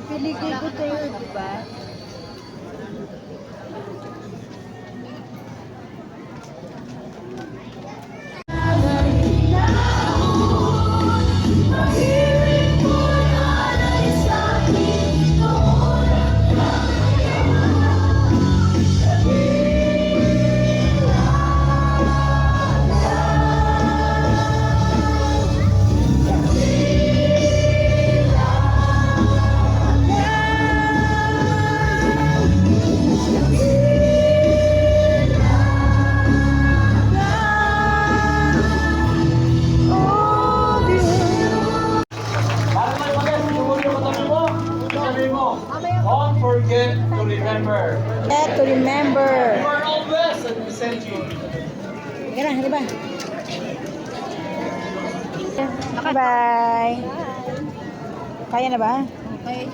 Piligay ko tayo, di ba? Don't forget to remember. Get to remember. You are all blessed and we send you. Teka na, di ba? Bye-bye. Kaya na ba? Okay.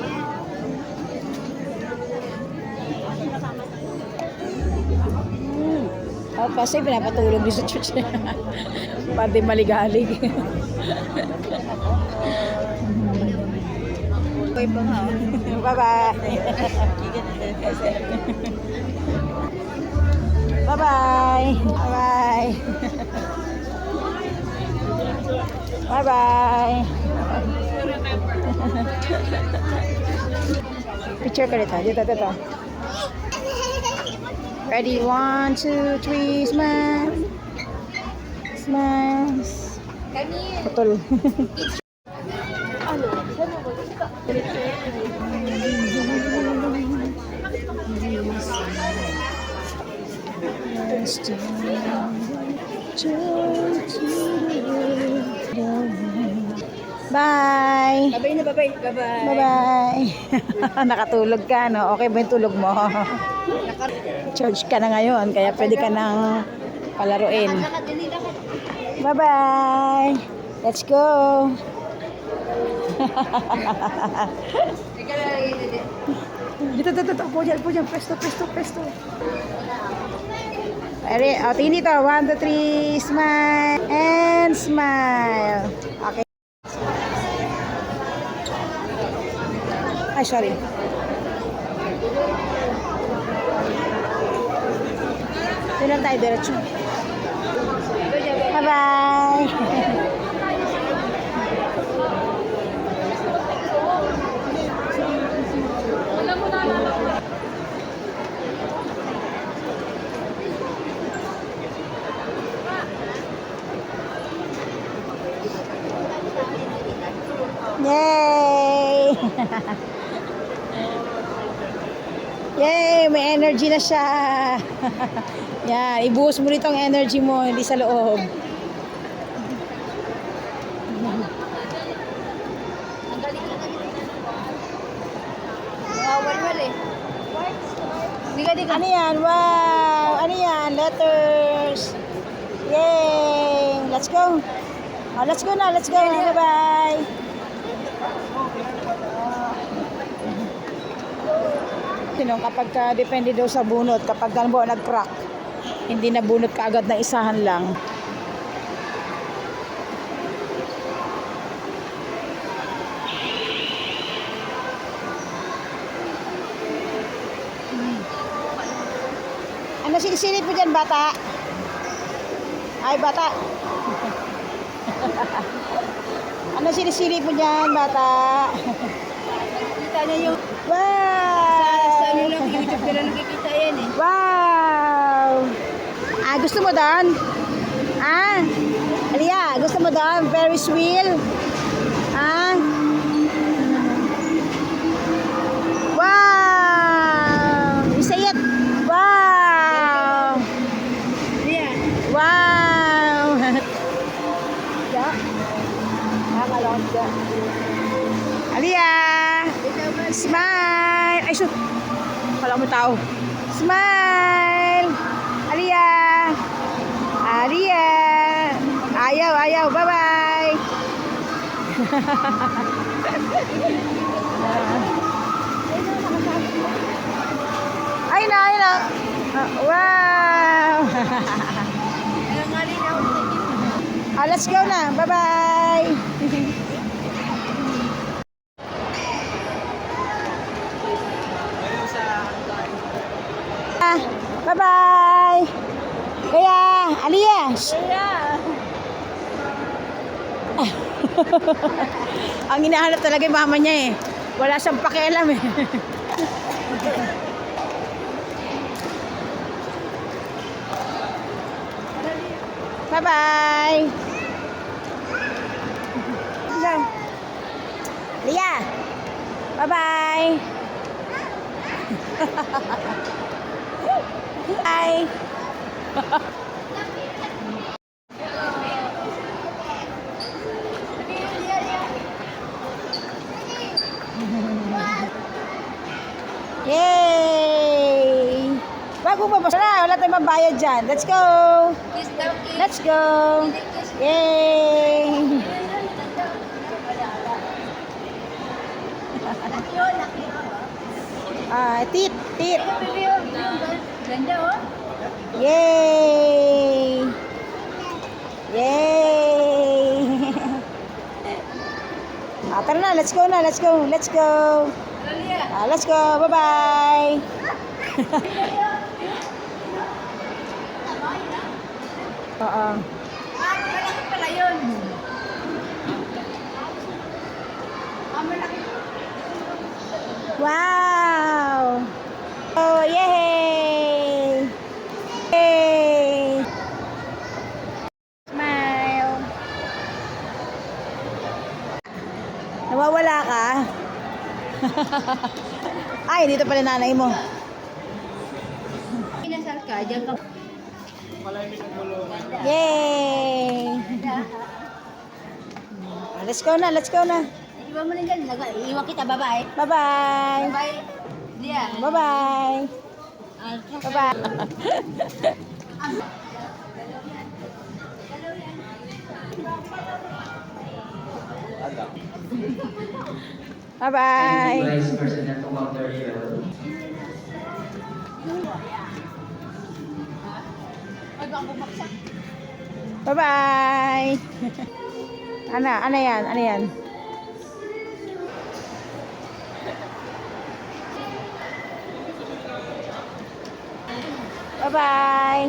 Kasi pinapatulog din sa church. Pati maligalig. Bye-bye. Bye-bye. Bye-bye. Bye-bye. Picture ka dito. Dito. Ready? 1, 2, 3. Smile. Smile. Putol. Bye. Babay na, babay. Babay. Bye-bye. Nakatulog ka, no? Okay ba yung tulog mo? Charge ka na ngayon, kaya pwede ka nang palaruin. Bye-bye. Let's go. Dito. Po dyan. Presto. Ready? O, tingin dito. 1, 2, 3. Smile. And smile. Okay. Ay, sorry. Doon tayo diretso. Bye-bye. Yay! Yay! May energy na siya. Yan, ibuhos mo rito ang energy mo, hindi sa loob. Walwal eh. Ano yan? Wow! Ano yan? Letters. Yay! Let's go. Oh, let's go na. Bye-bye. Kapag depende daw sa bunot, kapag nag-crack, hindi na bunot ka agad ng isahan lang. Ano sinisilip mo dyan, bata? Ay, bata. Ano sinisilip mo dyan, bata? Kita na yung Wow! sa ano lang, YouTube nila nakikita yan eh. Wow! Gusto mo doon? Alia, gusto mo doon? Ferris wheel? Wow! You say it! Wow! Yeah. Wow! Ja? Nakakalakot ka. Alia! Smile! Ay, shoot! Kala mo tao. Smile! Alia! Alia! Ayaw. Bye-bye! Ay na. Wow! Let's go na. Bye-bye! Yeah. Ang hinahanap talaga yung mama niya eh. Wala siyang pakialam eh. Bye-bye! Lia! Bye-bye! Bye! Yay! Bago mabasa na, wala tayong mabayad dyan. Let's go! Kiss daw, kiss. Let's go! Yay! Tit, tit. Ganda oh. Yay! Yay! Tara na, let's go na, let's go, let's go. Lalia. Let's go, bye-bye. Oo. Malaki pala yun. Malaki. Wow! Oh, yay! Yay! Smile. Nawawala ka? Ay, dito pala nanay mo. Kinasal ka, dyan ka. Yay! Let's go na, let's go na. Iwan mo rin dyan. Iwan kita, babae. Bye-bye. Babae. Dia. Bye-bye. Bye-bye. Bye-bye. Vice President Ontario. Bye-bye. Ano yan? Ano yan? Bye-bye.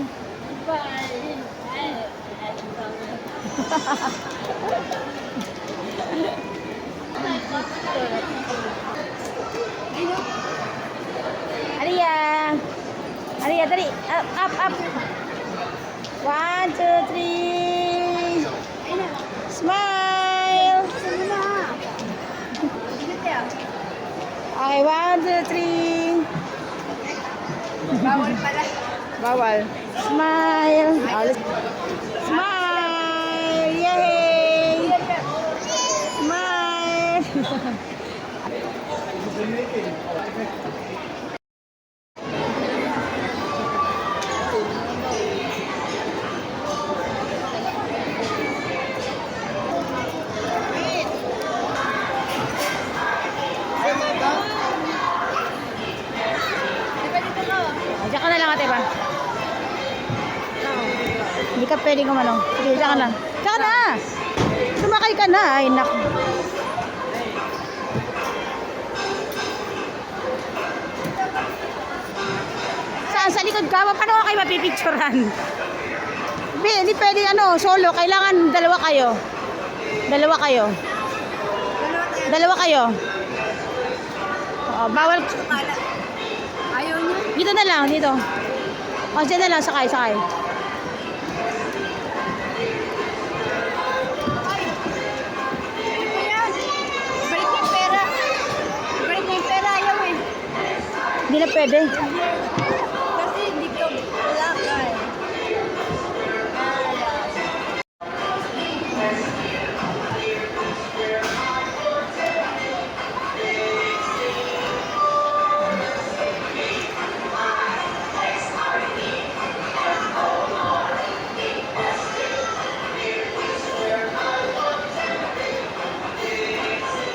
Alia. Alia, dali. Up, up, up. 1, 2, 3. Smile. Okay, 1, 2, 3. Bawal pala. Bawal. Smile. Smile. Yay. Smile. Diyan ka na lang ate ba? Hindi ka pwedeng kumano. Sige, diyan ka na. Diyan ka na! Sumakay ka na. Ay, naku. Saan? Sa likod ka? Paano ka kayo mapipicturan? Hindi pwedeng solo. Kailangan dalawa kayo. Dalawa kayo. Dalawa kayo. Oo, bawal. Ayaw niya. Dito na lang, dito. O, dyan na lang, sakay, sakay. Kuya, balik mo yung pera. Balik mo yung pera, ayaw eh. Hindi na pwede. Kasi hindi ka wala ka eh.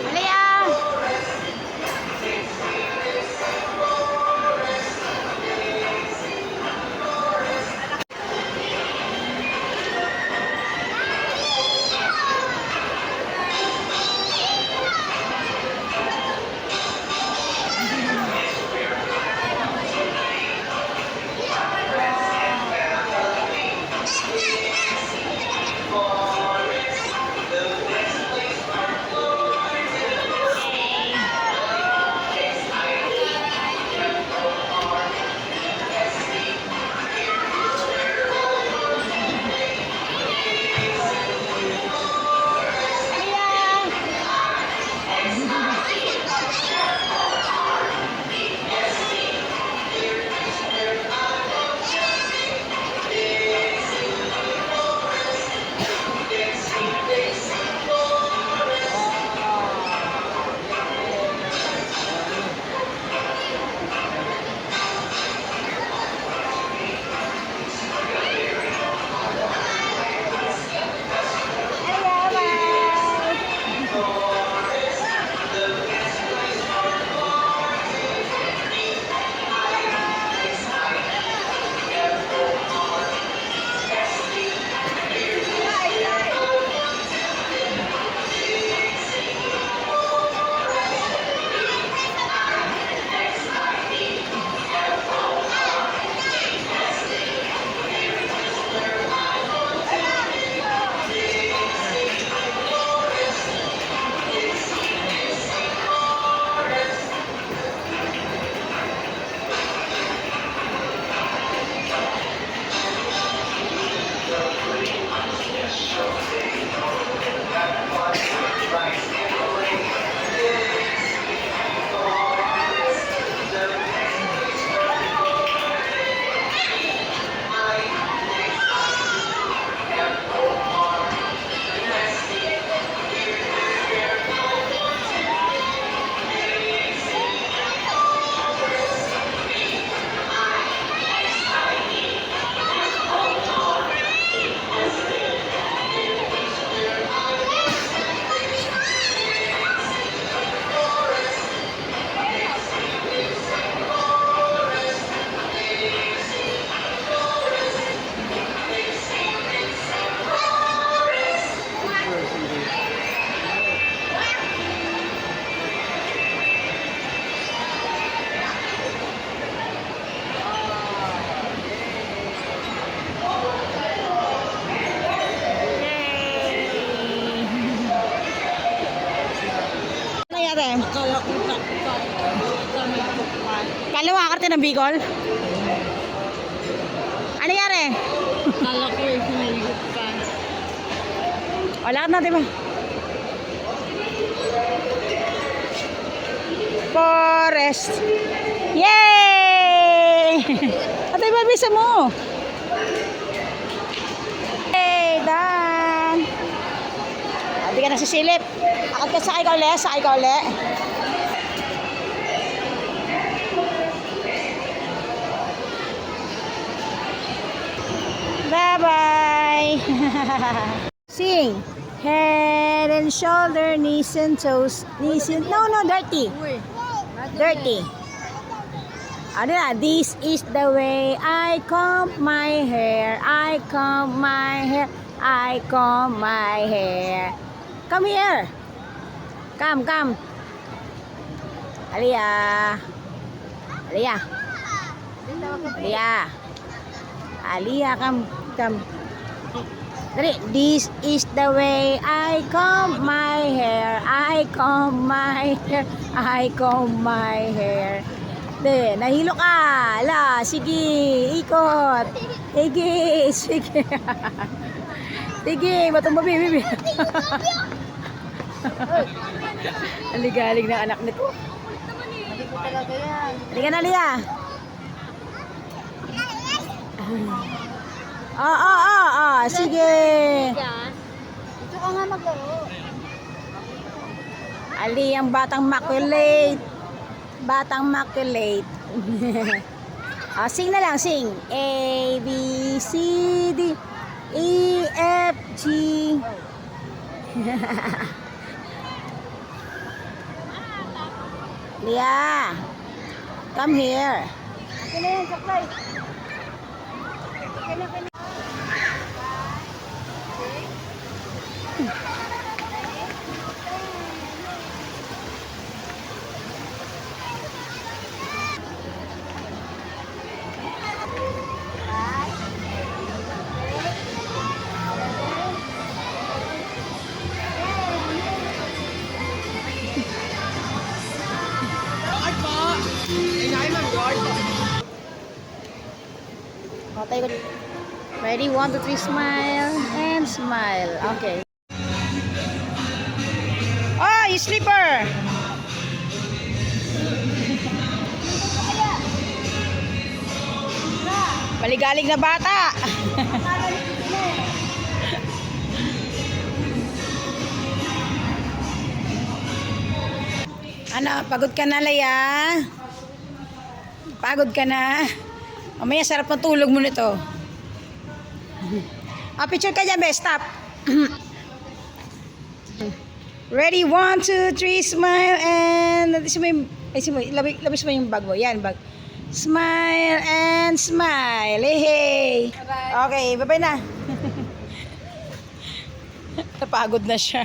Alia! Kala mo akarte ng Bicol? Ano nangyari? Kala ko eh, sinaligot ka. Wala ka na, diba? Forest. Yay! Atay ba bisa mo? Hey, done. Hindi ka nasisilip. Akit ka sakay ka ulit, sakay ka ulit. Bye-bye. Sing. Head and shoulder, knees and toes. Knees and... No, dirty. Uy. Dirty. Ano na? This is the way I comb my hair. I comb my hair. I comb my hair. Come here. Come. Aliyah. Aliyah, come. Dali. This is the way I comb my hair. I comb my hair. I comb my hair. De, nahilo ka. Ala, sige, ikot. Sige. Sige, matumba bibi. Aligalig ng anak nito. Hindi ko talaga yan. Halika na, Lia. Sige. Ito ka nga maglaro. Ali, ang batang makulate. Sing na lang, sing. A, B, C, D, E, F, G. Lia, come here. Akin na yan, saklay. Akin na. Okay, good. Ready? 1, 2, 3, smile and smile. Okay. Oh, you sleeper! Maligalig na bata. Ano, pagod ka na, Laya? Pagod ka na? Mamaya sarap ng tulog mo nito. Picture ka dyan, be. Stop. Ready? 1, 2, 3, smile and... Labis mo yung bag mo. Yan, bag. Smile and smile. Hey. Okay, bye-bye na. Napagod na siya.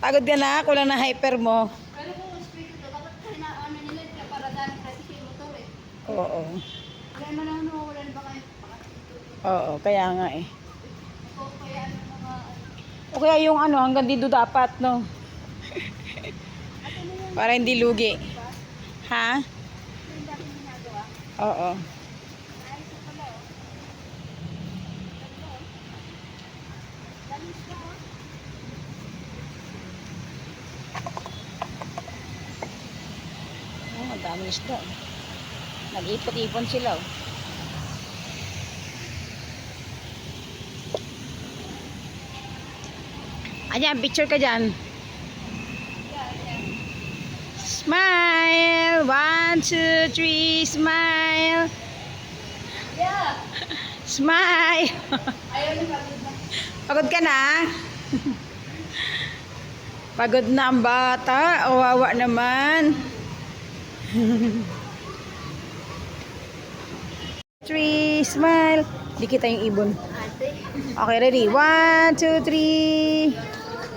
Pagod ka na. Kulang na hyper mo. Pero kung speaker to, dapat ano nila para dahil kasi yung motor eh. Oo. Kaya naman wala na ba kayo? Oo, kaya nga eh. O kaya ano mga... O kaya yung ano, hanggang dito dapat, no? Para hindi lugi. Ha? Oo. Oh, ang daming isda. Nag-ipot-ipon sila. Oh. Ayan, picture ka dyan. Smile! 1, 2, 3, smile! Yeah! Smile! Ayaw na pagod na. Pagod ka na? Pagod na ang bata. Wawa naman. 3, smile. Di kita yung ibon. Ate. Okay, ready? 1, 2, 3.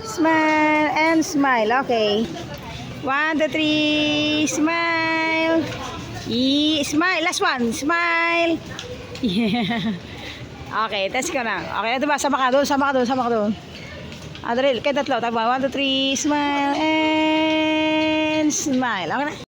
Smile and smile. Okay. 1, 2, 3. Smile. Smile. Last one. Smile. Yeah. Okay, test ko na. Okay, ito ba? Sama ka doon. Adril, kayo tatlo. Tagba. 1, 2, 3. Smile and smile. Okay na.